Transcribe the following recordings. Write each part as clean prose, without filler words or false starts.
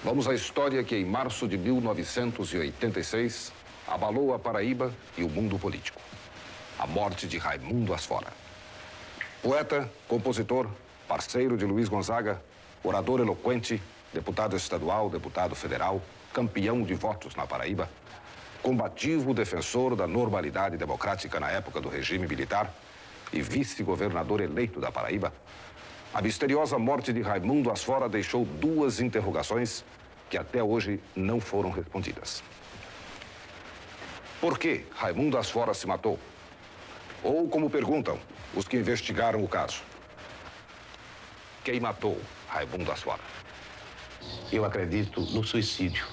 Vamos à história que, em março de 1986, abalou a Paraíba e o mundo político. A morte de Raimundo Asfora. Poeta, compositor, parceiro de Luiz Gonzaga, orador eloquente, deputado estadual, deputado federal, campeão de votos na Paraíba, combativo defensor da normalidade democrática na época do regime militar e vice-governador eleito da Paraíba, a misteriosa morte de Raimundo Asfora deixou duas interrogações que até hoje não foram respondidas. Por que Raimundo Asfora se matou? Ou, como perguntam os que investigaram o caso, quem matou Raimundo Asfora? Eu acredito no suicídio.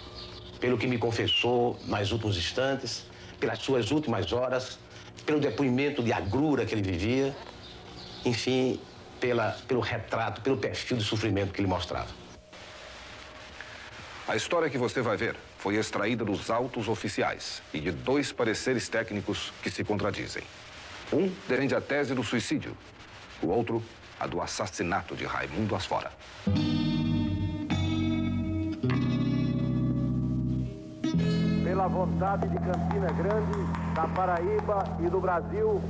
Pelo que me confessou nas últimos instantes, pelas suas últimas horas, pelo depoimento de agrura que ele vivia, enfim, pelo retrato, pelo perfil de sofrimento que ele mostrava. A história que você vai ver foi extraída dos autos oficiais e de dois pareceres técnicos que se contradizem. Um defende a tese do suicídio, o outro a do assassinato de Raimundo Asfora. Pela vontade de Campina Grande, da Paraíba e do Brasil.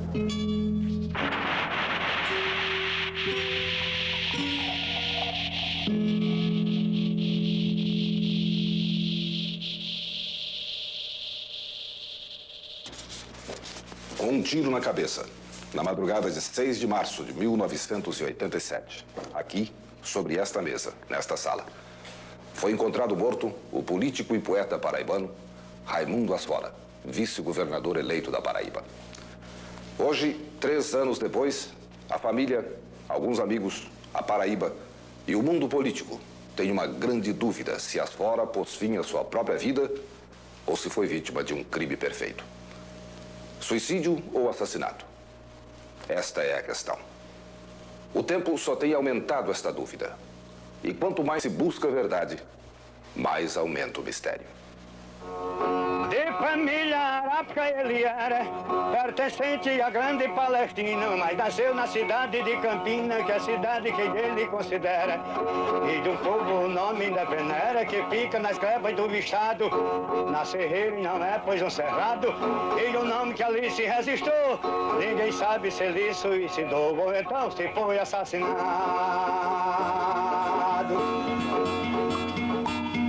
Com um tiro na cabeça, na madrugada de 6 de março de 1987, aqui, sobre esta mesa, nesta sala, foi encontrado morto o político e poeta paraibano Raimundo Asfora, vice-governador eleito da Paraíba. Hoje, 3 anos depois, a família, alguns amigos, a Paraíba e o mundo político têm uma grande dúvida se Asfora pôs fim à sua própria vida ou se foi vítima de um crime perfeito. Suicídio ou assassinato? Esta é a questão. O tempo só tem aumentado esta dúvida. E quanto mais se busca a verdade, mais aumenta o mistério. De família arábica ele era, pertencente à grande Palestina, mas nasceu na cidade de Campina, que é a cidade que ele considera. E do povo o nome ainda venera, que fica nas glebas do bichado. Nascer ele não é, pois um cerrado, e o nome que ali se resistou, ninguém sabe se ele suicidou, ou então se foi assassinado.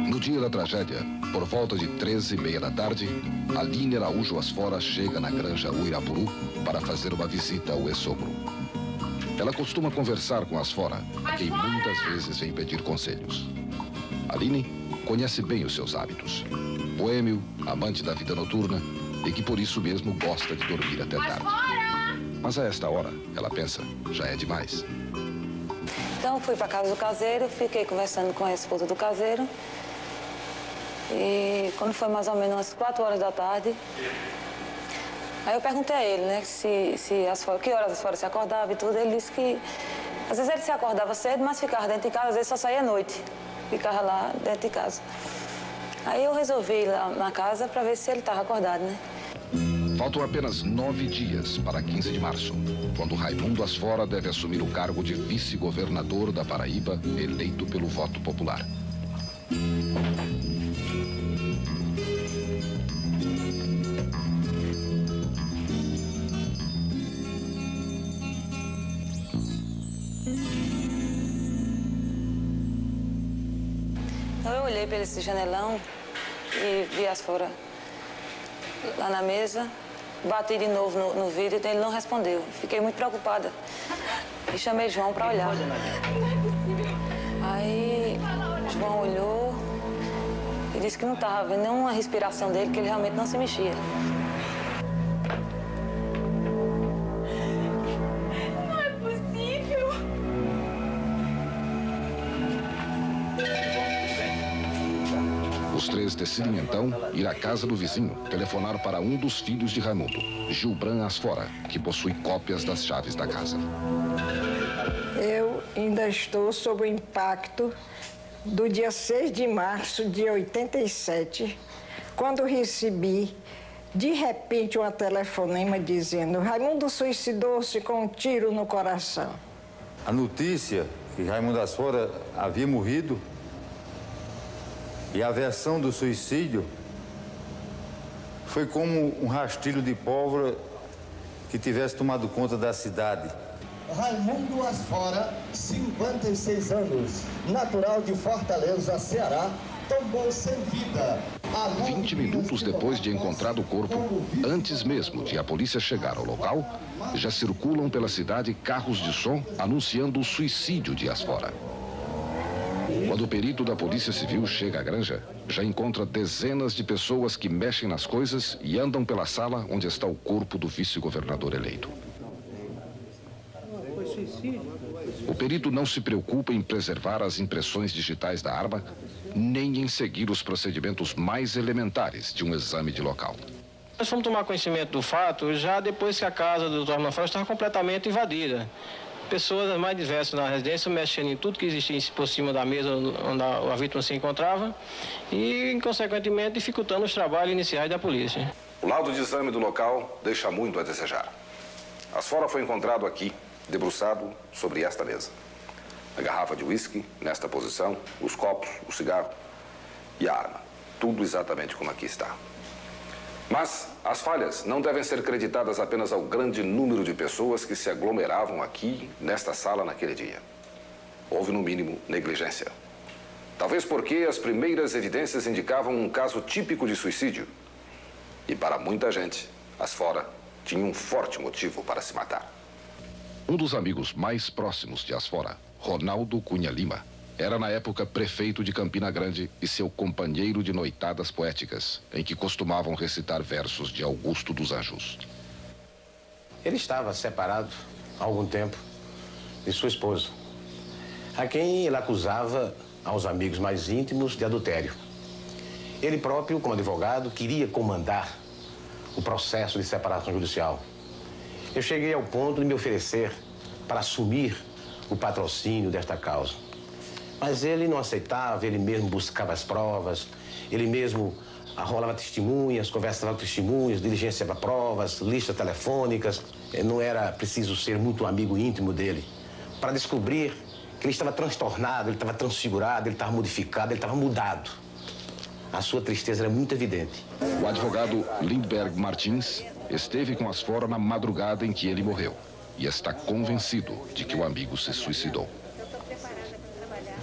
No dia da tragédia, por volta de 13h30 da tarde, Aline Araújo Asfora chega na granja Uirapuru para fazer uma visita ao ex-sogro. Ela costuma conversar com Asfora, a quem muitas vezes vem pedir conselhos. Aline conhece bem os seus hábitos. Boêmio, amante da vida noturna e que por isso mesmo gosta de dormir até tarde. Mas a esta hora, ela pensa, já é demais. Então fui para casa do caseiro, fiquei conversando com a esposa do caseiro. E quando foi mais ou menos umas 4 horas da tarde, aí eu perguntei a ele, né, que horas Asfora se acordava e tudo. Ele disse que às vezes ele se acordava cedo, mas ficava dentro de casa, às vezes só saía à noite. Ficava lá dentro de casa. Aí eu resolvi ir lá na casa para ver se ele estava acordado, né? Faltam apenas 9 dias para 15 de março, quando Raimundo Asfora deve assumir o cargo de vice-governador da Paraíba, eleito pelo voto popular. Então eu olhei para esse janelão e vi Asfora lá na mesa, bati de novo no vidro e ele não respondeu. Fiquei muito preocupada e chamei João para olhar. Aí João olhou e disse que não estava vendo nenhuma respiração dele, que ele realmente não se mexia. Não é possível! Os três decidem, então, ir à casa do vizinho, telefonar para um dos filhos de Raimundo, Gilbran Asfora, que possui cópias das chaves da casa. Eu ainda estou sob o impacto do dia 6 de março de 87, quando recebi, de repente, um telefonema dizendo: Raimundo suicidou-se com um tiro no coração. A notícia que Raimundo Asfora havia morrido E a versão do suicídio foi como um rastilho de pólvora que tivesse tomado conta da cidade. Raimundo Asfora, 56 anos, natural de Fortaleza, Ceará, tombou sem vida. 20 minutos depois de encontrado o corpo, antes mesmo de a polícia chegar ao local, já circulam pela cidade carros de som anunciando o suicídio de Asfora. Quando o perito da Polícia Civil chega à granja, já encontra dezenas de pessoas que mexem nas coisas e andam pela sala onde está o corpo do vice-governador eleito. O perito não se preocupa em preservar as impressões digitais da arma, nem em seguir os procedimentos mais elementares de um exame de local. Nós fomos tomar conhecimento do fato já depois que a casa do Dr. Armando estava completamente invadida. Pessoas mais diversas na residência mexendo em tudo que existia por cima da mesa onde a vítima se encontrava e, consequentemente, dificultando os trabalhos iniciais da polícia. O laudo de exame do local deixa muito a desejar. Asfora foi encontrado aqui, debruçado sobre esta mesa. A garrafa de uísque, nesta posição, os copos, o cigarro e a arma. Tudo exatamente como aqui está. Mas as falhas não devem ser creditadas apenas ao grande número de pessoas que se aglomeravam aqui, nesta sala, naquele dia. Houve, no mínimo, negligência. Talvez porque as primeiras evidências indicavam um caso típico de suicídio. E para muita gente, Asfora tinha um forte motivo para se matar. Um dos amigos mais próximos de Asfora, Ronaldo Cunha Lima, era na época prefeito de Campina Grande e seu companheiro de noitadas poéticas, em que costumavam recitar versos de Augusto dos Anjos. Ele estava separado há algum tempo de sua esposa, a quem ele acusava aos amigos mais íntimos de adultério. Ele próprio, como advogado, queria comandar o processo de separação judicial. Eu cheguei ao ponto de me oferecer para assumir o patrocínio desta causa. Mas ele não aceitava, ele mesmo buscava as provas, ele mesmo arrolava testemunhas, conversava com testemunhas, diligenciava provas, listas telefônicas. Não era preciso ser muito amigo íntimo dele para descobrir que ele estava transtornado, ele estava transfigurado, ele estava modificado, ele estava mudado. A sua tristeza era muito evidente. O advogado Lindbergh Martins esteve com Asfora na madrugada em que ele morreu e está convencido de que o amigo se suicidou.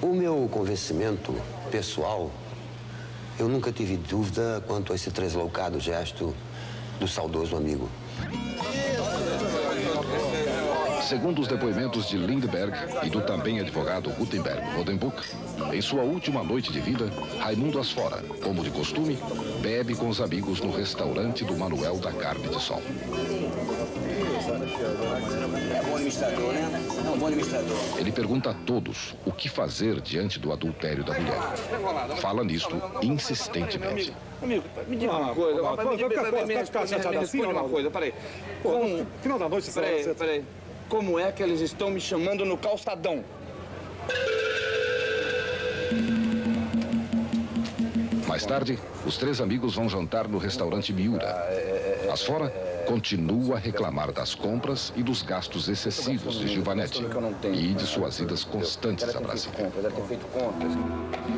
O meu convencimento pessoal, eu nunca tive dúvida quanto a esse translocado gesto do saudoso amigo. Segundo os depoimentos de Lindbergh e do também advogado Gutenberg Rodenbuck, em sua última noite de vida, Raimundo Asfora, como de costume, bebe com os amigos no restaurante do Manuel da Carne de Sol. É bom administrador, né? É um bom administrador. Ele pergunta a todos o que fazer diante do adultério da mulher. Fala nisto insistentemente. Amigo, me diga uma coisa. Me responde uma coisa, peraí. No final da noite você peraí. Como é que eles estão me chamando no calçadão? Mais tarde, os três amigos vão jantar no restaurante Miura. Asfora continua a reclamar das compras e dos gastos excessivos de Gilvanete e de suas idas constantes a Brasília.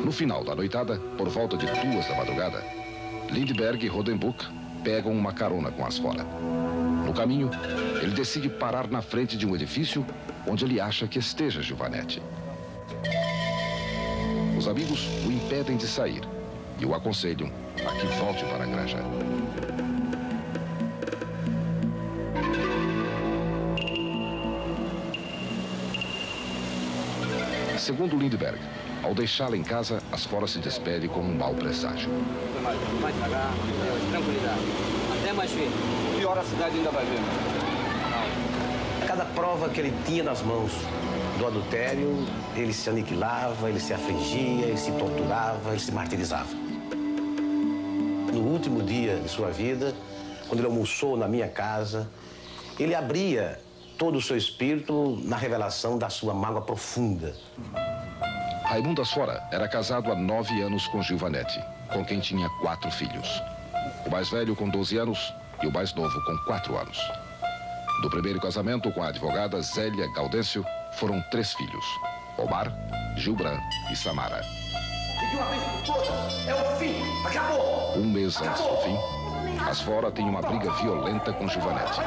No final da noitada, por volta de 2 da madrugada, Lindbergh e Rodenbuck pegam uma carona com Asfora. No caminho, ele decide parar na frente de um edifício onde ele acha que esteja Gilvanete. Os amigos o impedem de sair e o aconselham a que volte para a granja. Segundo Lindbergh, ao deixá-la em casa, Asfora se despede com um mau presságio. Mais devagar, tranquilidade. Até mais firme. Pior a cidade ainda vai ver. Cada prova que ele tinha nas mãos do adultério, ele se aniquilava, ele se afligia, ele se torturava, ele se martirizava. No último dia de sua vida, quando ele almoçou na minha casa, ele abria todo o seu espírito na revelação da sua mágoa profunda. Raimundo Asfora era casado há 9 anos com Gilvanete, com quem tinha 4 filhos. O mais velho com 12 anos e o mais novo com 4 anos. Do primeiro casamento com a advogada Zélia Gaudêncio, foram 3 filhos: Omar, Gilbran e Samara. de uma vez por todas. É o fim. Acabou. Um mês antes do fim, Asfora tem uma briga violenta com Giovanetti.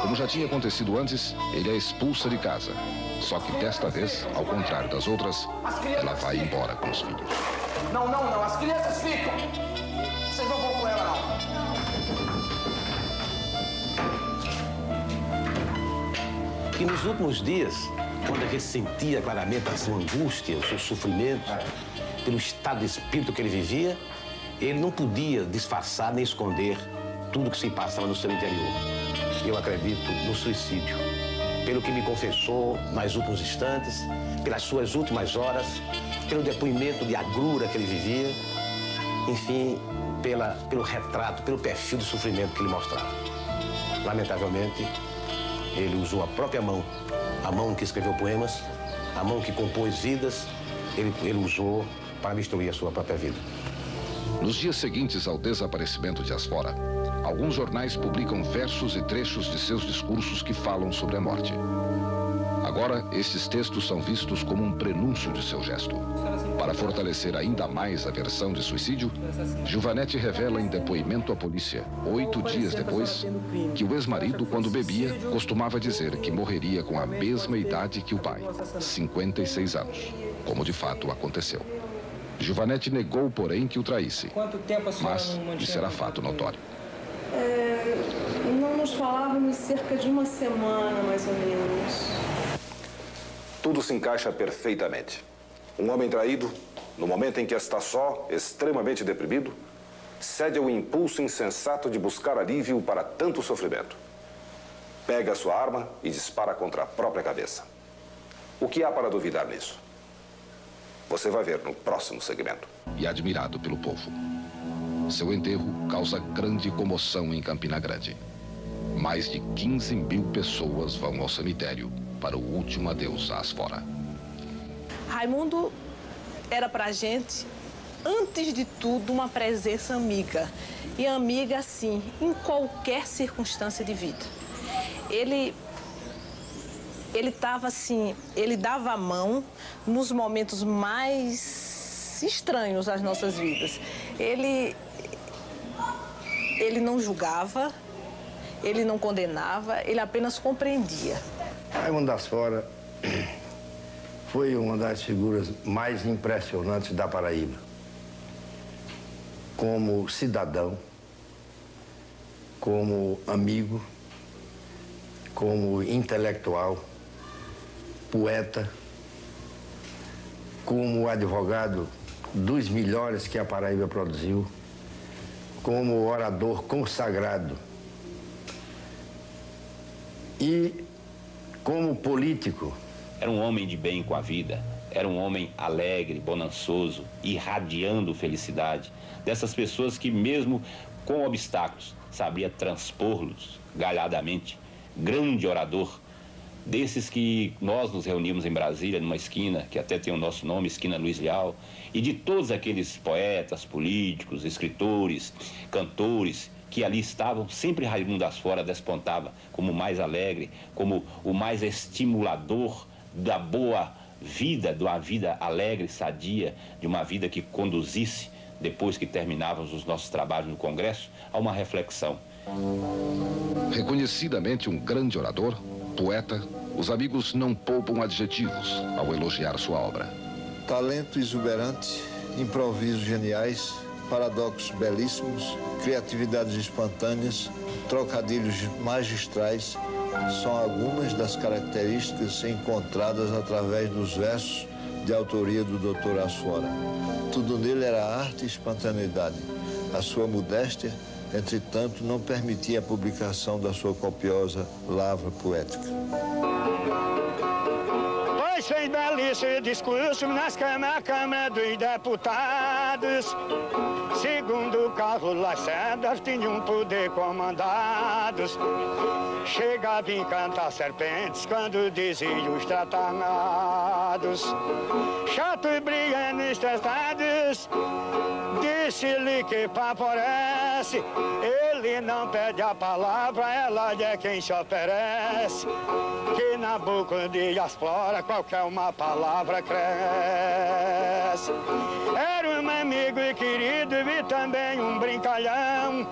Como já tinha acontecido antes, ele a expulsa de casa. Só que desta vez, ao contrário das outras, ela vai embora com os filhos. Não, não, não. As crianças ficam. Vocês não vão com ela, não. E nos últimos dias, quando ele sentia claramente a sua angústia, o seu sofrimento, pelo estado de espírito que ele vivia, ele não podia disfarçar nem esconder tudo que se passava no seu interior. Eu acredito no suicídio, pelo que me confessou nos últimos instantes, pelas suas últimas horas, pelo depoimento de agrura que ele vivia, enfim, pelo retrato, pelo perfil de sofrimento que ele mostrava. Lamentavelmente, ele usou a própria mão, a mão que escreveu poemas, a mão que compôs vidas, ele usou para destruir a sua própria vida. Nos dias seguintes ao desaparecimento de Asfora, alguns jornais publicam versos e trechos de seus discursos que falam sobre a morte. Agora, estes textos são vistos como um prenúncio de seu gesto. Para fortalecer ainda mais a versão de suicídio, Giovanetti revela em depoimento à polícia, 8 dias depois, que o ex-marido, quando bebia, costumava dizer que morreria com a mesma idade que o pai, 56 anos, como de fato aconteceu. Giovanetti negou, porém, que o traísse, mas isso era fato notório. Não nos falávamos cerca de uma semana, mais ou menos. Tudo se encaixa perfeitamente. Um homem traído, no momento em que está só, extremamente deprimido, cede ao impulso insensato de buscar alívio para tanto sofrimento. Pega a sua arma e dispara contra a própria cabeça. O que há para duvidar nisso? Você vai ver no próximo segmento. E admirado pelo povo. Seu enterro causa grande comoção em Campina Grande. Mais de 15 mil pessoas vão ao cemitério para o último adeus a Asfora. Raimundo era pra gente, antes de tudo, uma presença amiga. E amiga, assim, em qualquer circunstância de vida. Ele estava assim, ele dava a mão nos momentos mais estranhos das nossas vidas. Ele não julgava, ele não condenava, ele apenas compreendia. Raimundo Asfora foi uma das figuras mais impressionantes da Paraíba. Como cidadão, como amigo, como intelectual, poeta, como advogado dos melhores que a Paraíba produziu, como orador consagrado e como político. Era um homem de bem com a vida, era um homem alegre, bonançoso, irradiando felicidade. Dessas pessoas que mesmo com obstáculos sabia transpô-los galhardamente. Grande orador, desses que nós nos reunimos em Brasília, numa esquina, que até tem o nosso nome, Esquina Luiz Leal, e de todos aqueles poetas, políticos, escritores, cantores, que ali estavam, sempre Raimundo Asfora despontava como o mais alegre, como o mais estimulador da boa vida, de uma vida alegre, sadia, de uma vida que conduzisse, depois que terminávamos os nossos trabalhos no Congresso, a uma reflexão. Reconhecidamente um grande orador, poeta, os amigos não poupam adjetivos ao elogiar sua obra. Talento exuberante, improvisos geniais, paradoxos belíssimos, criatividades espontâneas, trocadilhos magistrais, são algumas das características encontradas através dos versos de autoria do Dr. Asfora. Tudo nele era arte e espontaneidade. A sua modéstia, entretanto, não permitia a publicação da sua copiosa lavra poética. Pois fez belíssimo discurso nas Câmara dos Deputados. Segundo Carlos Lacerda, tinham poder comandados. Chegava a encantar serpentes quando dizia os tratados. Chato e brigando estressados, disse-lhe que favorece. Ele não pede a palavra, ela é quem se oferece. Que na boca de Asfora qualquer uma palavra cresce. um amigo e querido e vi também um brincalhão.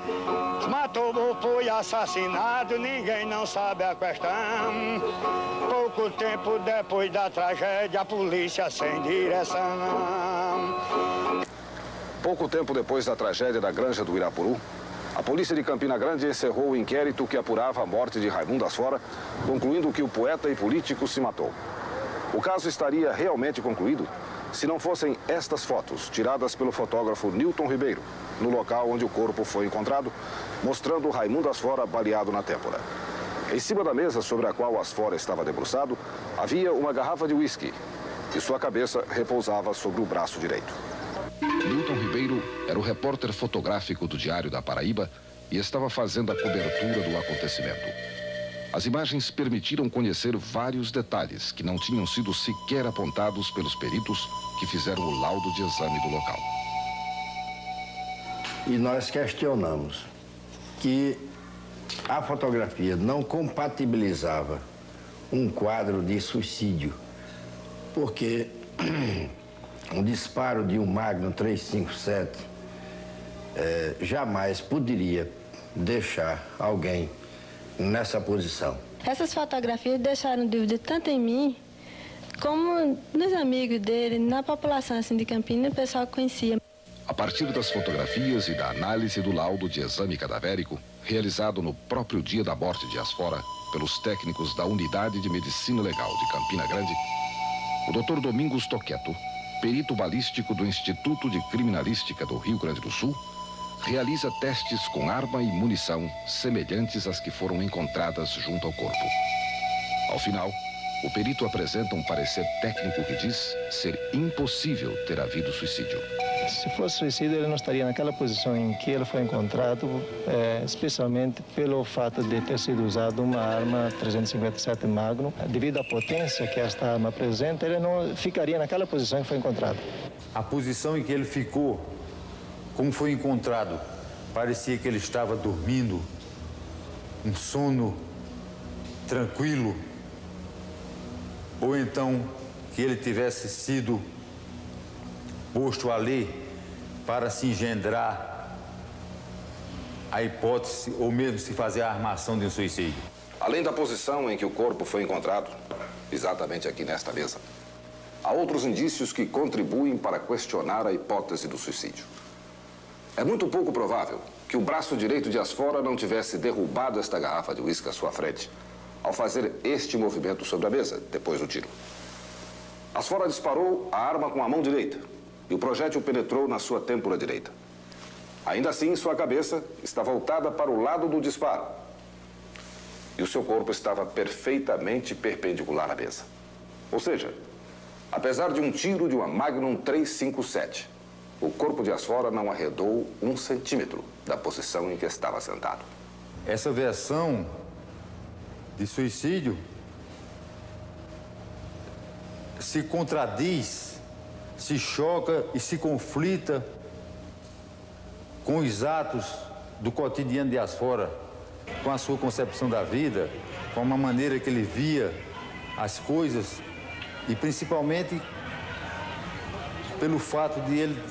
Matou ou foi assassinado, ninguém não sabe a questão. Pouco tempo depois da tragédia, a polícia sem direção. Pouco tempo depois da tragédia da Granja do Irapuru, a polícia de Campina Grande encerrou o inquérito que apurava a morte de Raimundo Asfora, concluindo que o poeta e político se matou. O caso estaria realmente concluído se não fossem estas fotos, tiradas pelo fotógrafo Nilton Ribeiro, no local onde o corpo foi encontrado, mostrando Raimundo Asfora baleado na têmpora. Em cima da mesa sobre a qual Asfora estava debruçado, havia uma garrafa de uísque e sua cabeça repousava sobre o braço direito. Nilton Ribeiro era o repórter fotográfico do Diário da Paraíba e estava fazendo a cobertura do acontecimento. As imagens permitiram conhecer vários detalhes que não tinham sido sequer apontados pelos peritos que fizeram o laudo de exame do local. E nós questionamos que a fotografia não compatibilizava um quadro de suicídio, porque um disparo de um Magnum 357 jamais poderia deixar alguém nessa posição. Essas fotografias deixaram dúvida tanto em mim, como nos amigos dele, na população assim, de Campinas, o pessoal conhecia. A partir das fotografias e da análise do laudo de exame cadavérico, realizado no próprio dia da morte de Asfora, pelos técnicos da Unidade de Medicina Legal de Campina Grande, o Dr. Domingos Toqueto, perito balístico do Instituto de Criminalística do Rio Grande do Sul, realiza testes com arma e munição semelhantes às que foram encontradas junto ao corpo. Ao final, o perito apresenta um parecer técnico que diz ser impossível ter havido suicídio. Se fosse suicídio, ele não estaria naquela posição em que ele foi encontrado, especialmente pelo fato de ter sido usado uma arma 357 Magnum. Devido à potência que esta arma apresenta, ele não ficaria naquela posição em que foi encontrado. A posição em que ele ficou, como foi encontrado, parecia que ele estava dormindo, um sono tranquilo, ou então que ele tivesse sido posto ali para se engendrar a hipótese ou mesmo se fazer a armação de um suicídio. Além da posição em que o corpo foi encontrado, exatamente aqui nesta mesa, há outros indícios que contribuem para questionar a hipótese do suicídio. É muito pouco provável que o braço direito de Asfora não tivesse derrubado esta garrafa de uísque à sua frente ao fazer este movimento sobre a mesa, depois do tiro. Asfora disparou a arma com a mão direita e o projétil penetrou na sua têmpora direita. Ainda assim, sua cabeça está voltada para o lado do disparo e o seu corpo estava perfeitamente perpendicular à mesa. Ou seja, apesar de um tiro de uma Magnum 357, o corpo de Asfora não arredou 1 centímetro da posição em que estava sentado. Essa versão de suicídio se contradiz, se choca e se conflita com os atos do cotidiano de Asfora, com a sua concepção da vida, com a maneira que ele via as coisas e principalmente pelo fato de ele,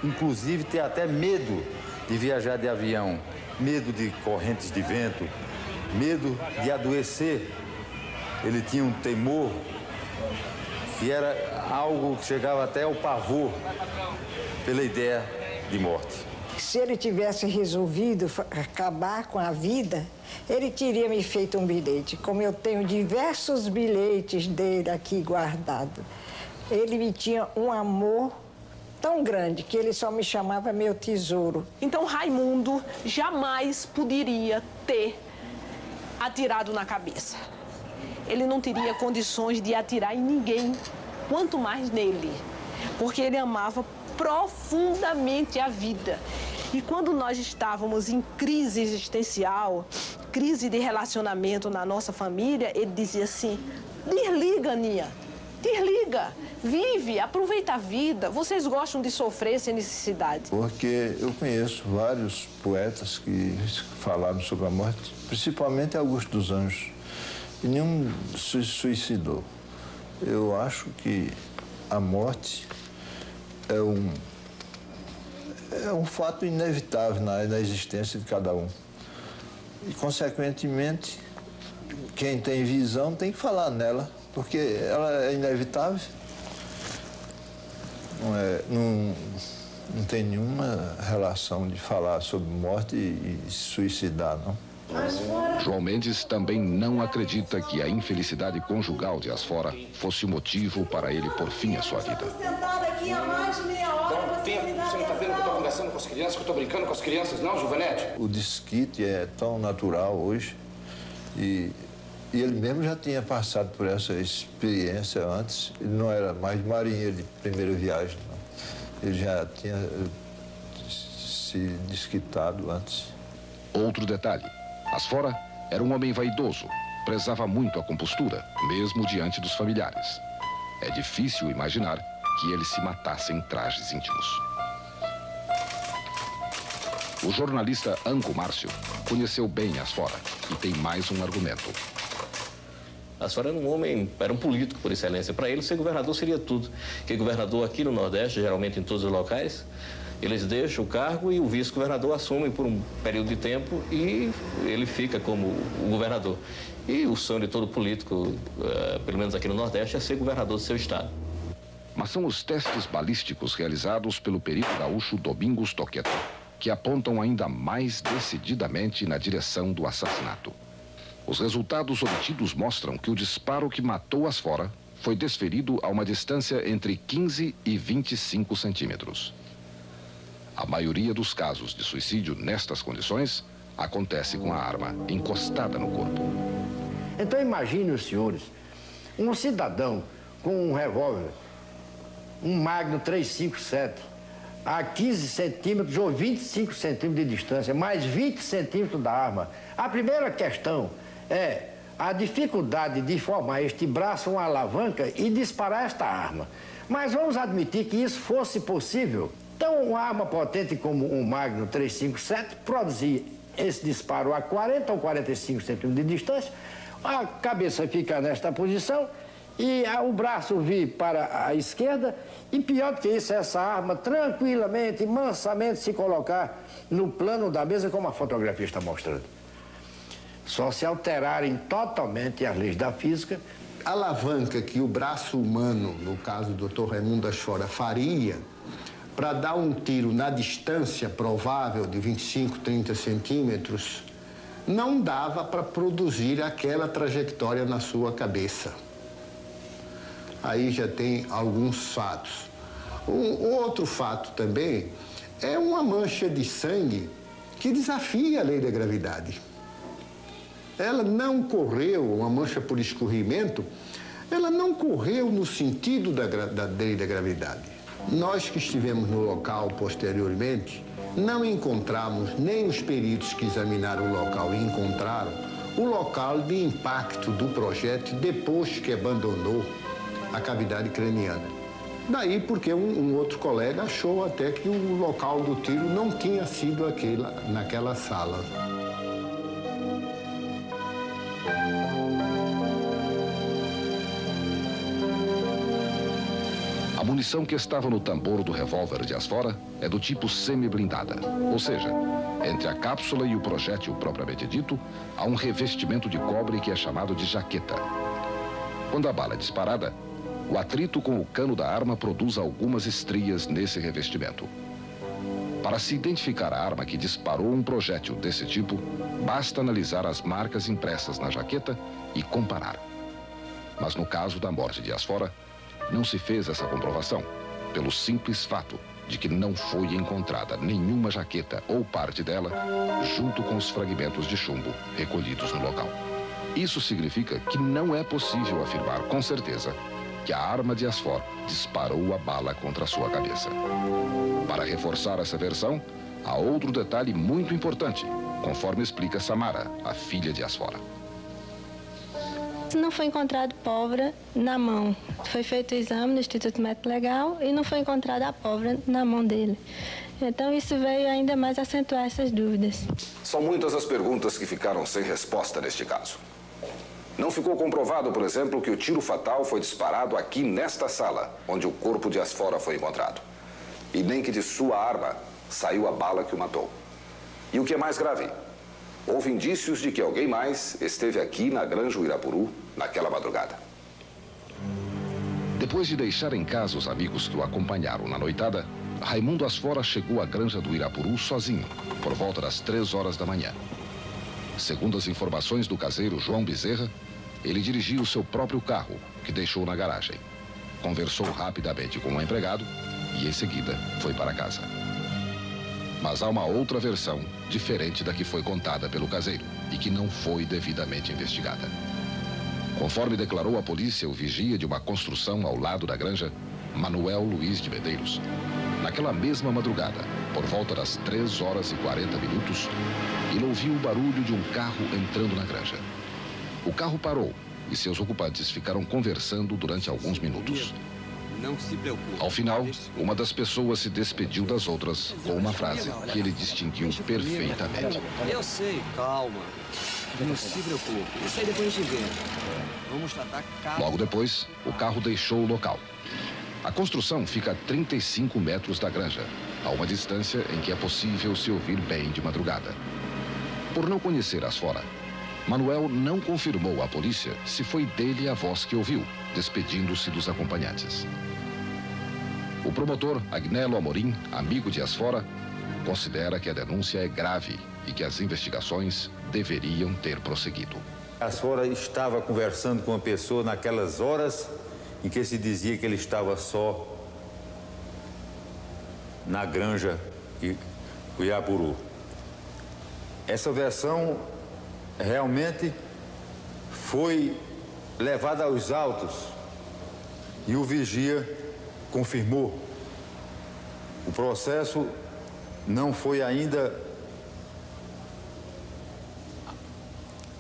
inclusive, ter até medo de viajar de avião, medo de correntes de vento, medo de adoecer. Ele tinha um temor que era algo que chegava até ao pavor pela ideia de morte. Se ele tivesse resolvido acabar com a vida, ele teria me feito um bilhete, como eu tenho diversos bilhetes dele aqui guardados. Ele me tinha um amor tão grande que ele só me chamava meu tesouro. Então Raimundo jamais poderia ter atirado na cabeça. Ele não teria condições de atirar em ninguém, quanto mais nele, porque ele amava profundamente a vida. E quando nós estávamos em crise existencial, crise de relacionamento na nossa família, ele dizia assim: desliga, Aninha, desliga, vive, aproveita a vida. Vocês gostam de sofrer sem necessidade. Porque eu conheço vários poetas que falaram sobre a morte, principalmente Augusto dos Anjos, e nenhum se suicidou. Eu acho que a morte é um é um fato inevitável na existência de cada um. E, consequentemente, quem tem visão tem que falar nela, porque ela é inevitável. Não tem nenhuma relação de falar sobre morte e se suicidar, não. João Mendes também não acredita que a infelicidade conjugal de Asfora fosse o motivo para ele pôr fim à sua vida. Aqui há mais de meia hora. Você não está vendo que eu estou conversando com as crianças, que eu estou brincando com as crianças, não, Juvenete? O desquite é tão natural hoje e ele mesmo já tinha passado por essa experiência antes. Ele não era mais marinheiro de primeira viagem, não. Ele já tinha se desquitado antes. Outro detalhe. Asfora era um homem vaidoso, prezava muito a compostura, mesmo diante dos familiares. É difícil imaginar que ele se matasse em trajes íntimos. O jornalista Anco Márcio conheceu bem Asfora e tem mais um argumento. Asfora era um homem, era um político por excelência. Para ele, ser governador seria tudo. Porque governador aqui no Nordeste, geralmente em todos os locais, eles deixam o cargo e o vice-governador assume por um período de tempo e ele fica como o governador. E o sonho de todo político, pelo menos aqui no Nordeste, é ser governador do seu estado. Mas são os testes balísticos realizados pelo perito gaúcho Domingos Toqueto que apontam ainda mais decididamente na direção do assassinato. Os resultados obtidos mostram que o disparo que matou Asfora foi desferido a uma distância entre 15 e 25 centímetros. A maioria dos casos de suicídio nestas condições acontece com a arma encostada no corpo. Então imagine os senhores, um cidadão com um revólver, um Magnum 357, a 15 centímetros ou 25 centímetros de distância, mais 20 centímetros da arma. A primeira questão é a dificuldade de formar este braço uma alavanca e disparar esta arma. Mas vamos admitir que isso fosse possível. Então, uma arma potente como um Magnum 357 produzir esse disparo a 40 ou 45 centímetros de distância, a cabeça fica nesta posição e o braço vir para a esquerda e, pior do que isso, essa arma tranquilamente, mansamente se colocar no plano da mesa como a fotografia está mostrando. Só se alterarem totalmente as leis da física. A alavanca que o braço humano, no caso do Dr. Raimundo Asfora, faria para dar um tiro na distância provável de 25, 30 centímetros, não dava para produzir aquela trajetória na sua cabeça. Aí já tem alguns fatos. Um outro fato também é uma mancha de sangue que desafia a lei da gravidade. Ela não correu, uma mancha por escorrimento, ela não correu no sentido da lei da gravidade. Nós que estivemos no local posteriormente, não encontramos, nem os peritos que examinaram o local encontraram, o local de impacto do projétil depois que abandonou a cavidade craniana. Daí porque um outro colega achou até que o local do tiro não tinha sido naquela sala. A munição que estava no tambor do revólver de Asfora é do tipo semi-blindada, ou seja, entre a cápsula e o projétil propriamente dito, há um revestimento de cobre que é chamado de jaqueta. Quando a bala é disparada, o atrito com o cano da arma produz algumas estrias nesse revestimento. Para se identificar a arma que disparou um projétil desse tipo, basta analisar as marcas impressas na jaqueta e comparar. Mas no caso da morte de Asfora, não se fez essa comprovação, pelo simples fato de que não foi encontrada nenhuma jaqueta ou parte dela junto com os fragmentos de chumbo recolhidos no local. Isso significa que não é possível afirmar com certeza que a arma de Asfora disparou a bala contra a sua cabeça. Para reforçar essa versão, há outro detalhe muito importante, conforme explica Samara, a filha de Asfora. Não foi encontrado pólvora na mão. Foi feito o exame no Instituto Médico Legal e não foi encontrada a pólvora na mão dele. Então isso veio ainda mais acentuar essas dúvidas. São muitas as perguntas que ficaram sem resposta neste caso. Não ficou comprovado, por exemplo, que o tiro fatal foi disparado aqui nesta sala, onde o corpo de Asfora foi encontrado. E nem que de sua arma saiu a bala que o matou. E o que é mais grave, houve indícios de que alguém mais esteve aqui na Granja Uirapuru naquela madrugada. Depois de deixar em casa os amigos que o acompanharam na noitada, Raimundo Asfora chegou à Granja do Uirapuru sozinho, por volta das 3 horas da manhã. Segundo as informações do caseiro João Bezerra, ele dirigia o seu próprio carro, que deixou na garagem. Conversou rapidamente com o empregado e, em seguida, foi para casa. Mas há uma outra versão, diferente da que foi contada pelo caseiro e que não foi devidamente investigada. Conforme declarou à polícia o vigia de uma construção ao lado da granja, Manuel Luiz de Medeiros, naquela mesma madrugada, por volta das 3 horas e 40 minutos, ele ouviu o barulho de um carro entrando na granja. O carro parou e seus ocupantes ficaram conversando durante alguns minutos. Não se preocupe. Ao final, uma das pessoas se despediu das outras com uma frase que ele distinguiu perfeitamente. Eu sei, calma. Não se preocupe. Isso aí depois a gente vê. Vamos tratar cada... Logo depois, o carro deixou o local. A construção fica a 35 metros da granja, a uma distância em que é possível se ouvir bem de madrugada. Por não conhecer Asfora, Manuel não confirmou à polícia se foi dele a voz que ouviu, despedindo-se dos acompanhantes. O promotor Agnello Amorim, amigo de Asfora, considera que a denúncia é grave e que as investigações deveriam ter prosseguido. Asfora estava conversando com uma pessoa naquelas horas em que se dizia que ele estava só na granja Uirapuru. Essa versão realmente foi levada aos autos e o vigia confirmou. O processo não foi ainda,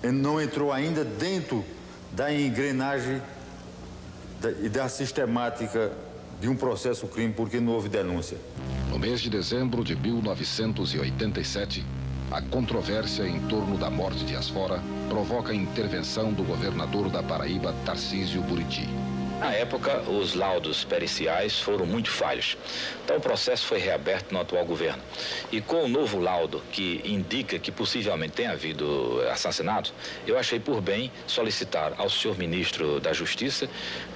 não entrou ainda dentro da engrenagem e da sistemática de um processo crime, porque não houve denúncia. No mês de dezembro de 1987, a controvérsia em torno da morte de Asfora provoca a intervenção do governador da Paraíba, Tarcísio Buriti. Na época, os laudos periciais foram muito falhos. Então, o processo foi reaberto no atual governo. E com o novo laudo, que indica que possivelmente tenha havido assassinato, eu achei por bem solicitar ao senhor ministro da Justiça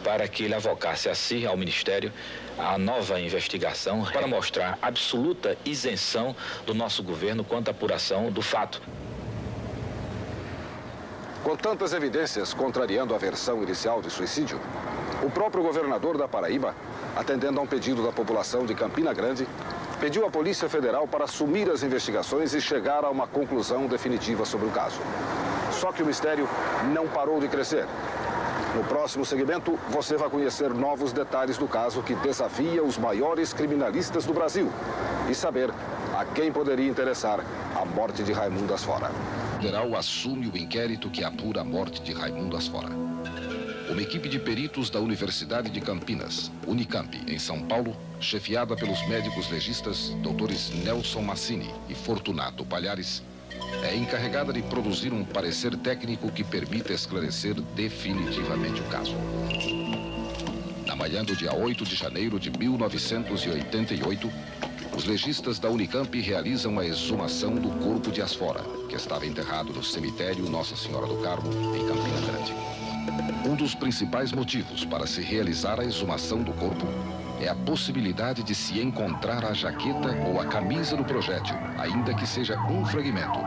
para que ele avocasse a si, ao Ministério, a nova investigação para mostrar absoluta isenção do nosso governo quanto à apuração do fato. Com tantas evidências contrariando a versão inicial de suicídio, o próprio governador da Paraíba, atendendo a um pedido da população de Campina Grande, pediu à Polícia Federal para assumir as investigações e chegar a uma conclusão definitiva sobre o caso. Só que o mistério não parou de crescer. No próximo segmento, você vai conhecer novos detalhes do caso que desafia os maiores criminalistas do Brasil e saber a quem poderia interessar a morte de Raimundo Asfora. O federal assume o inquérito que apura a morte de Raimundo Asfora. Uma equipe de peritos da Universidade de Campinas, Unicamp, em São Paulo, chefiada pelos médicos legistas doutores Nelson Massini e Fortunato Palhares, é encarregada de produzir um parecer técnico que permita esclarecer definitivamente o caso. Na manhã do dia 8 de janeiro de 1988, os legistas da Unicamp realizam a exumação do corpo de Asfora, que estava enterrado no cemitério Nossa Senhora do Carmo, em Campina Grande. Um dos principais motivos para se realizar a exumação do corpo é a possibilidade de se encontrar a jaqueta ou a camisa do projétil, ainda que seja um fragmento,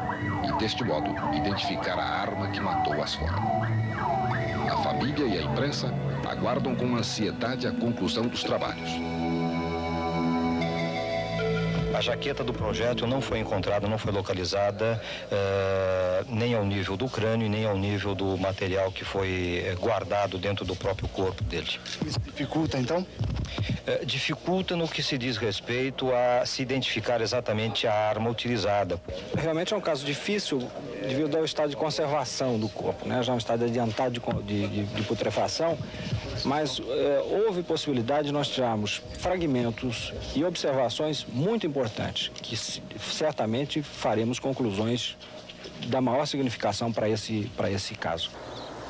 e deste modo identificar a arma que matou Asfora. A família e a imprensa aguardam com ansiedade a conclusão dos trabalhos. A jaqueta do projétil não foi encontrada, não foi localizada, nem ao nível do crânio, nem ao nível do material que foi guardado dentro do próprio corpo dele. Isso dificulta, então? Dificulta no que se diz respeito a se identificar exatamente a arma utilizada. Realmente é um caso difícil devido ao estado de conservação do corpo, né? Já é um estado adiantado de putrefação, mas houve possibilidade de nós tirarmos fragmentos e observações muito importantes, que certamente faremos conclusões da maior significação para esse caso.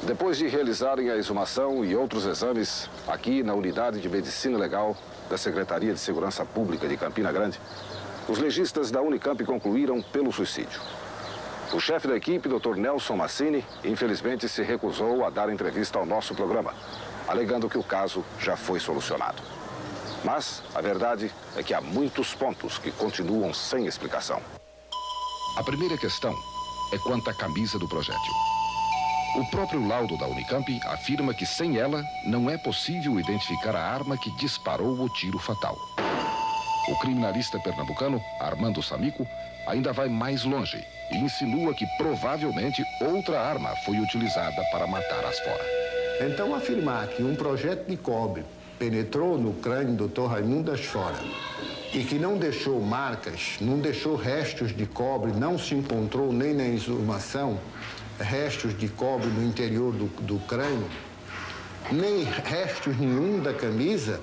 Depois de realizarem a exumação e outros exames aqui na Unidade de Medicina Legal da Secretaria de Segurança Pública de Campina Grande, Os legistas da Unicamp concluíram pelo suicídio. O chefe da equipe, Dr. Nelson Massini, infelizmente se recusou a dar entrevista ao nosso programa, alegando que o caso já foi solucionado. Mas a verdade é que há muitos pontos que continuam sem explicação. A primeira questão é quanto à camisa do projétil. O próprio laudo da Unicamp afirma que sem ela não é possível identificar a arma que disparou o tiro fatal. O criminalista pernambucano, Armando Samico, ainda vai mais longe e insinua que provavelmente outra arma foi utilizada para matar Asfora. Então, afirmar que um projétil de cobre penetrou no crânio do Dr. Raimundo Asfora e que não deixou marcas, não deixou restos de cobre, não se encontrou nem na exumação restos de cobre no interior do crânio, nem restos nenhum da camisa,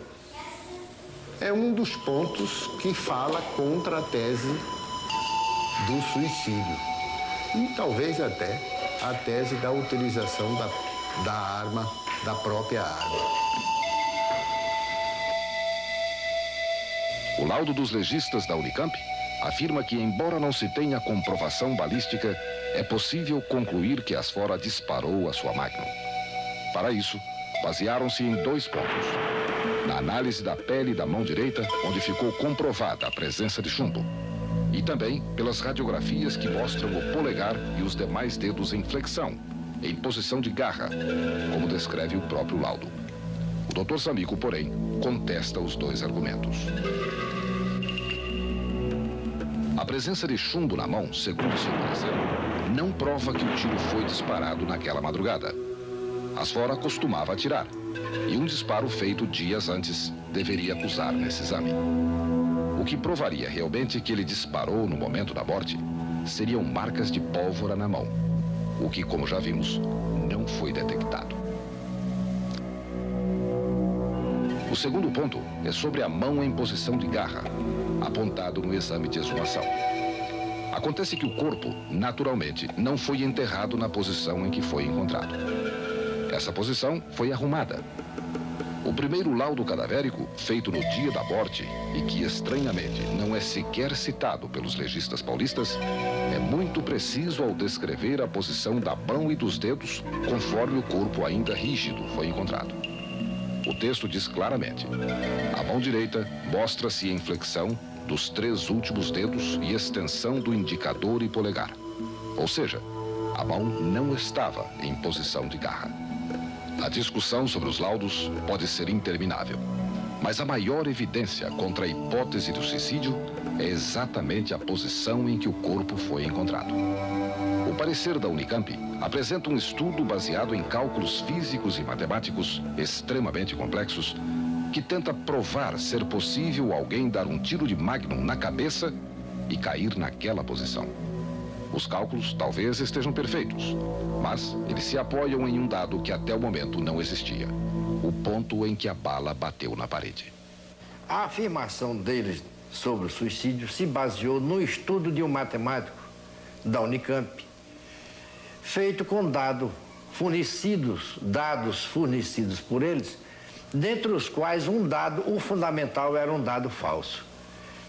é um dos pontos que fala contra a tese do suicídio. E talvez até a tese da utilização da arma, da própria arma. O laudo dos legistas da Unicamp afirma que, embora não se tenha comprovação balística, é possível concluir que Asfora disparou a sua Magnum. Para isso, basearam-se em 2 pontos. Na análise da pele da mão direita, onde ficou comprovada a presença de chumbo. E também pelas radiografias que mostram o polegar e os demais dedos em flexão, em posição de garra, como descreve o próprio laudo. O Dr. Samico, porém, contesta os 2 argumentos. A presença de chumbo na mão, segundo seu parecer, não prova que o tiro foi disparado naquela madrugada. Asfora costumava atirar, e um disparo feito dias antes deveria acusar nesse exame. O que provaria realmente que ele disparou no momento da morte seriam marcas de pólvora na mão, o que, como já vimos, não foi detectado. O segundo ponto é sobre a mão em posição de garra, apontado no exame de exumação. Acontece que o corpo, naturalmente, não foi enterrado na posição em que foi encontrado. Essa posição foi arrumada. O primeiro laudo cadavérico, feito no dia da morte, e que estranhamente não é sequer citado pelos legistas paulistas, é muito preciso ao descrever a posição da mão e dos dedos, conforme o corpo ainda rígido foi encontrado. O texto diz claramente: a mão direita mostra-se em flexão dos 3 últimos dedos e extensão do indicador e polegar. Ou seja, a mão não estava em posição de garra. A discussão sobre os laudos pode ser interminável, mas a maior evidência contra a hipótese do suicídio é exatamente a posição em que o corpo foi encontrado. O parecer da Unicamp apresenta um estudo baseado em cálculos físicos e matemáticos extremamente complexos que tenta provar ser possível alguém dar um tiro de Magnum na cabeça e cair naquela posição. Os cálculos talvez estejam perfeitos, mas eles se apoiam em um dado que até o momento não existia: o ponto em que a bala bateu na parede. A afirmação deles sobre o suicídio se baseou no estudo de um matemático da Unicamp, feito com dados fornecidos por eles, dentre os quais o fundamental era um dado falso.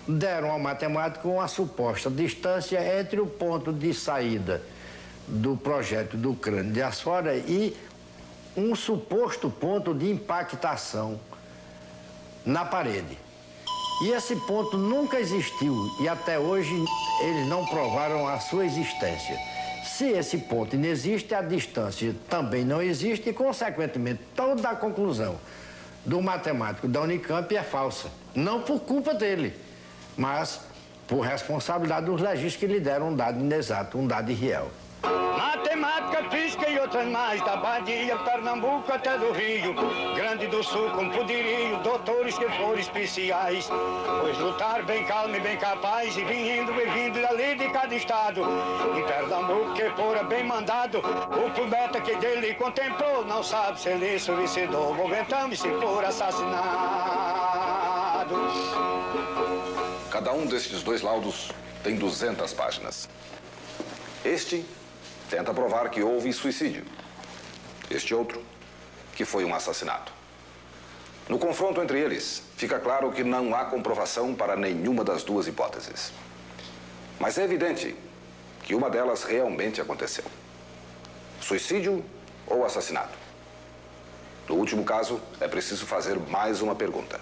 Deram ao matemático uma suposta distância entre o ponto de saída do projétil do crânio de Asfora e um suposto ponto de impactação na parede. E esse ponto nunca existiu e até hoje eles não provaram a sua existência. Se esse ponto não existe, a distância também não existe e, consequentemente, toda a conclusão do matemático da Unicamp é falsa. Não por culpa dele, mas por responsabilidade dos legistas que lhe deram um dado inexato, um dado irreal. Matemática, física e outras mais, da Bahia, Pernambuco até do Rio, Grande do Sul com poderio, doutores que foram especiais, pois lutar bem calmo e bem capaz, e vindo dali de cada estado, em Pernambuco que fora bem mandado, o poeta que dele contemplou, não sabe se ele suicidou, momentamos se for assassinado. Cada um destes 2 laudos tem 200 páginas. Este tenta provar que houve suicídio. Este outro, que foi um assassinato. No confronto entre eles, fica claro que não há comprovação para nenhuma das duas hipóteses. Mas é evidente que uma delas realmente aconteceu. Suicídio ou assassinato? No último caso, é preciso fazer mais uma pergunta.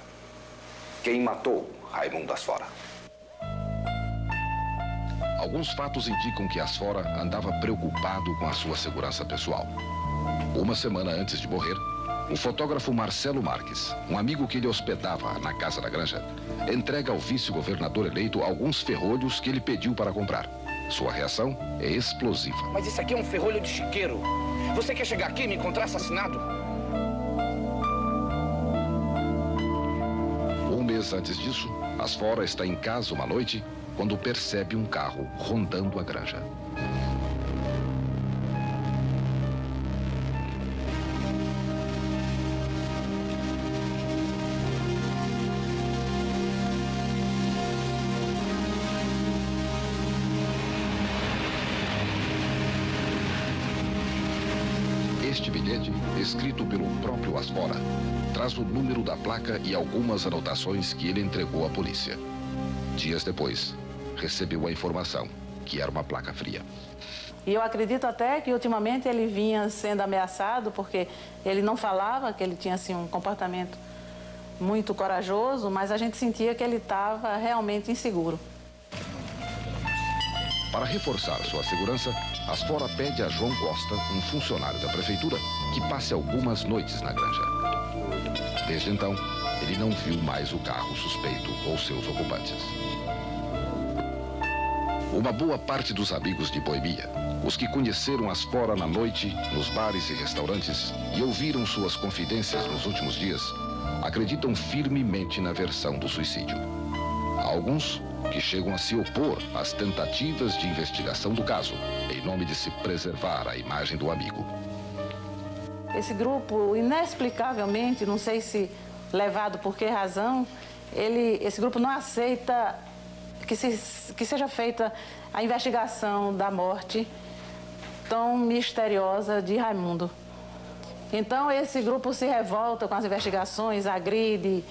Quem matou Raimundo Asfora? Alguns fatos indicam que Asfora andava preocupado com a sua segurança pessoal. Uma semana antes de morrer, o fotógrafo Marcelo Marques, um amigo que ele hospedava na casa da granja, entrega ao vice-governador eleito alguns ferrolhos que ele pediu para comprar. Sua reação é explosiva. Mas isso aqui é um ferrolho de chiqueiro. Você quer chegar aqui e me encontrar assassinado? Um mês antes disso, Asfora está em casa uma noite quando percebe um carro rondando a granja. Este bilhete, escrito pelo próprio Asfora, traz o número da placa e algumas anotações que ele entregou à polícia. Dias depois, recebeu a informação que era uma placa fria. E eu acredito até que ultimamente ele vinha sendo ameaçado porque ele não falava, que ele tinha assim, um comportamento muito corajoso, mas a gente sentia que ele estava realmente inseguro. Para reforçar sua segurança, Asfora pede a João Costa, um funcionário da prefeitura, que passe algumas noites na granja. Desde então, ele não viu mais o carro suspeito ou seus ocupantes. Uma boa parte dos amigos de Boemia, os que conheceram Asfora na noite, nos bares e restaurantes e ouviram suas confidências nos últimos dias, acreditam firmemente na versão do suicídio. Há alguns que chegam a se opor às tentativas de investigação do caso, em nome de se preservar a imagem do amigo. Esse grupo, inexplicavelmente, não sei se levado por que razão, esse grupo não aceita que seja feita a investigação da morte tão misteriosa de Raimundo. Então, esse grupo se revolta com as investigações, agride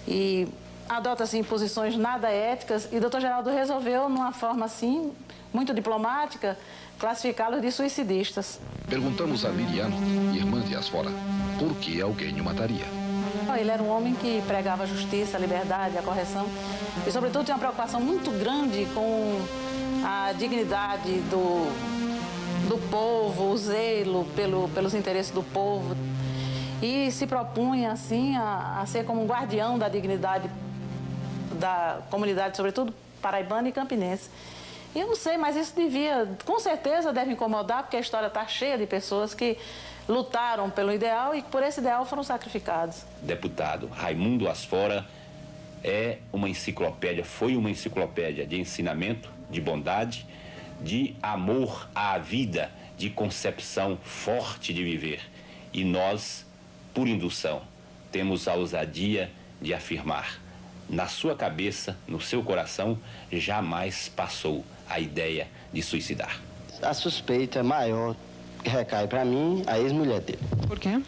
e adota, assim, posições nada éticas. E o doutor Geraldo resolveu, numa forma, assim, muito diplomática, classificá-los de suicidistas. Perguntamos a Miriam, irmã de Asfora, por que alguém o mataria. Ele era um homem que pregava a justiça, a liberdade, a correção e, sobretudo, tinha uma preocupação muito grande com a dignidade do povo, o zelo pelos interesses do povo e se propunha, assim, a ser como um guardião da dignidade da comunidade, sobretudo paraibana e campinense. E eu não sei, mas isso com certeza deve incomodar, porque a história está cheia de pessoas que lutaram pelo ideal e que por esse ideal foram sacrificados. Deputado Raimundo Asfora foi uma enciclopédia de ensinamento, de bondade, de amor à vida, de concepção forte de viver. E nós, por indução, temos a ousadia de afirmar: na sua cabeça, no seu coração, jamais passou a ideia de suicidar. A suspeita maior que recai para mim, a ex-mulher dele. Por quê?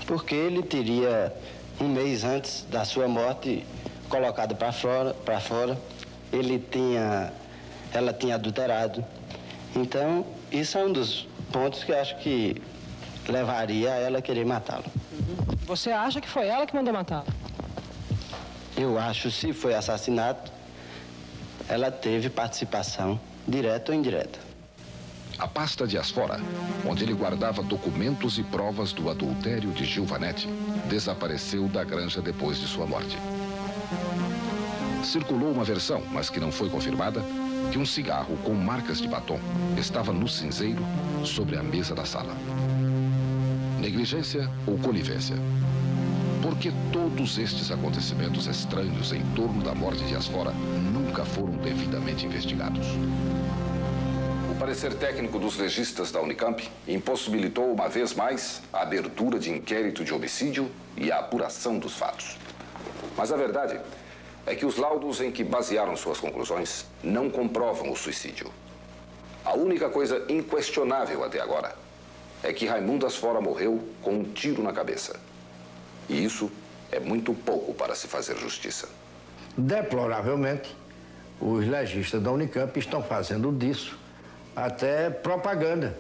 Porque ele teria, um mês antes da sua morte, colocado para fora. Ela tinha adulterado. Então, isso é um dos pontos que eu acho que levaria a ela a querer matá-lo. Você acha que foi ela que mandou matá-lo? Eu acho, se foi assassinato, ela teve participação, direta ou indireta. A pasta de Asfora, onde ele guardava documentos e provas do adultério de Gilvanete, desapareceu da granja depois de sua morte. Circulou uma versão, mas que não foi confirmada, que um cigarro com marcas de batom estava no cinzeiro sobre a mesa da sala. Negligência ou conivência? Por que todos estes acontecimentos estranhos em torno da morte de Asfora nunca foram devidamente investigados? O parecer técnico dos legistas da Unicamp impossibilitou uma vez mais a abertura de inquérito de homicídio e a apuração dos fatos. Mas a verdade é que os laudos em que basearam suas conclusões não comprovam o suicídio. A única coisa inquestionável até agora é que Raimundo Asfora morreu com um tiro na cabeça. E isso é muito pouco para se fazer justiça. Deploravelmente, os legistas da Unicamp estão fazendo disso até propaganda,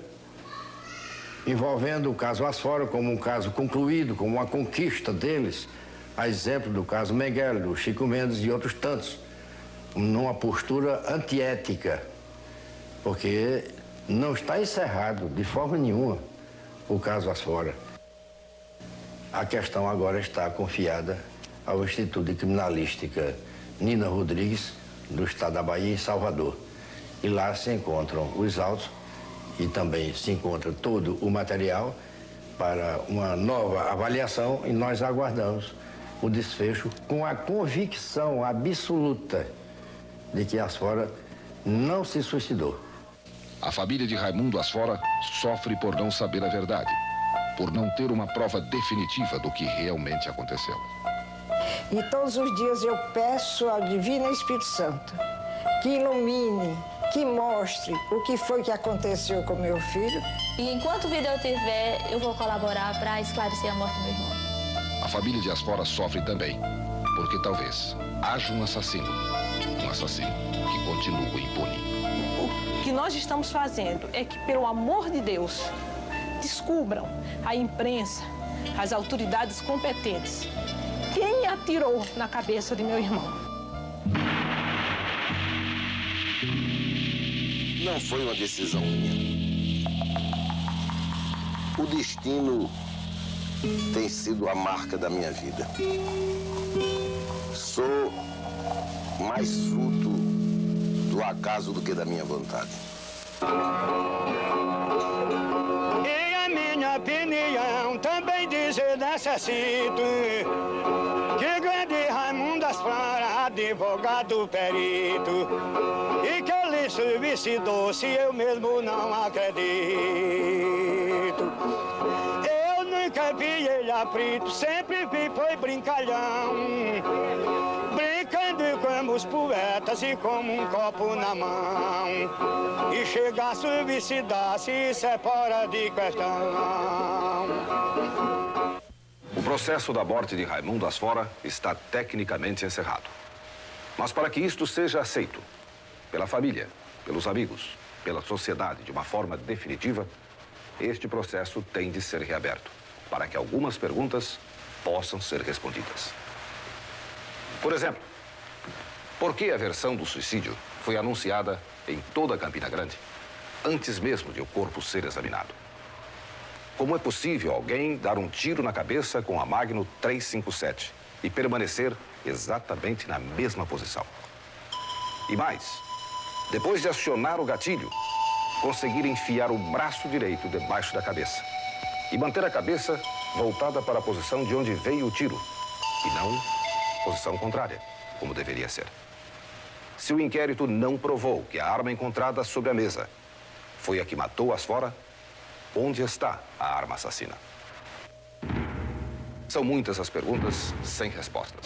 envolvendo o caso Asfora como um caso concluído, como uma conquista deles, a exemplo do caso Mengele, do Chico Mendes e outros tantos, numa postura antiética, porque não está encerrado de forma nenhuma o caso Asfora. A questão agora está confiada ao Instituto de Criminalística Nina Rodrigues, do estado da Bahia, em Salvador. E lá se encontram os autos e também se encontra todo o material para uma nova avaliação e nós aguardamos o desfecho com a convicção absoluta de que Asfora não se suicidou. A família de Raimundo Asfora sofre por não saber a verdade, por não ter uma prova definitiva do que realmente aconteceu. E todos os dias eu peço ao Divino Espírito Santo que ilumine, que mostre o que foi que aconteceu com meu filho. E enquanto vida eu tiver, eu vou colaborar para esclarecer a morte do meu irmão. A família de Asfora sofre também, porque talvez haja um assassino que continua impune. O que nós estamos fazendo é que, pelo amor de Deus, descubram a imprensa, as autoridades competentes, quem atirou na cabeça de meu irmão. Não foi uma decisão minha. O destino tem sido a marca da minha vida. Sou mais fruto do acaso do que da minha vontade. E a minha opinião também dizer necessito que grande Raimundo Asfora, advogado perito, e que ele se suicidou, se eu mesmo não acredito. Eu nunca vi ele aflito, sempre vi foi brincalhão, brincando como os poetas e como um copo na mão. E chegar a suicidar-se, isso é fora de questão. O processo da morte de Raimundo Asfora está tecnicamente encerrado. Mas para que isto seja aceito pela família, pelos amigos, pela sociedade de uma forma definitiva, este processo tem de ser reaberto, para que algumas perguntas possam ser respondidas. Por exemplo, por que a versão do suicídio foi anunciada em toda Campina Grande, antes mesmo de o corpo ser examinado? Como é possível alguém dar um tiro na cabeça com a Magnum 357 e permanecer exatamente na mesma posição? E mais, depois de acionar o gatilho, conseguir enfiar o braço direito debaixo da cabeça e manter a cabeça voltada para a posição de onde veio o tiro, e não posição contrária, como deveria ser. Se o inquérito não provou que a arma encontrada sobre a mesa foi a que matou Asfora, onde está a arma assassina? São muitas as perguntas sem respostas.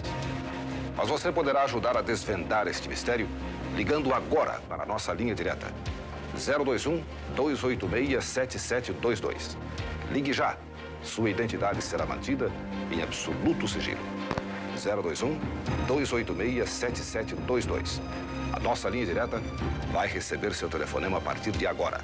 Mas você poderá ajudar a desvendar este mistério ligando agora para a nossa linha direta. 021-286-7722. Ligue já. Sua identidade será mantida em absoluto sigilo. 021-286-7722. A nossa linha direta vai receber seu telefonema a partir de agora.